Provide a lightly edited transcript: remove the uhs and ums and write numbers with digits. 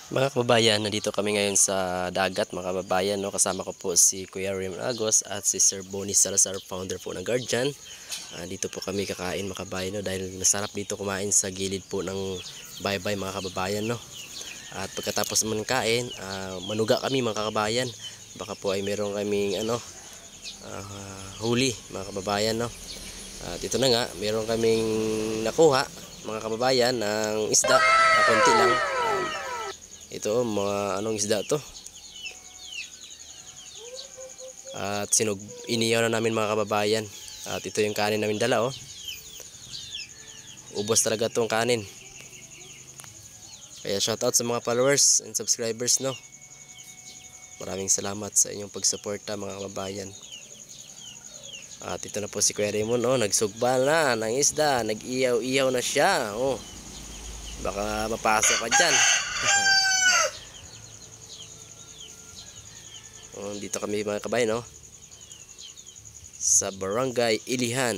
Mga kababayan, nandito kami ngayon sa dagat mga kababayan, no? Kasama ko po si Kuya Raymond Agos at si Sir Bonnie Salazar, founder po ng Guardian. Dito po kami kakain mga kababayan, no? Dahil masarap dito kumain sa gilid po ng baybay mga kababayan, no? At pagkatapos naman kain, manuga kami mga kababayan. Baka po ay meron kaming huli mga kababayan, no? At ito na nga, meron kaming nakuha mga kababayan ng isda, konti lang. Ito, mga anong isda to. At iniyaw na namin mga kababayan. At ito yung kanin namin dala, oh. Ubos talaga tong kanin. Kaya shoutout sa mga followers and subscribers, no. Maraming salamat sa inyong pagsuporta mga kababayan. At ito na po si Kuya Raymond, oh. Nagsugba na ng isda. Nag-iyaw-iyaw na siya, oh. Baka mapasok ka dyan. Dito kami mga kabayan, no, sa Barangay Ilihan.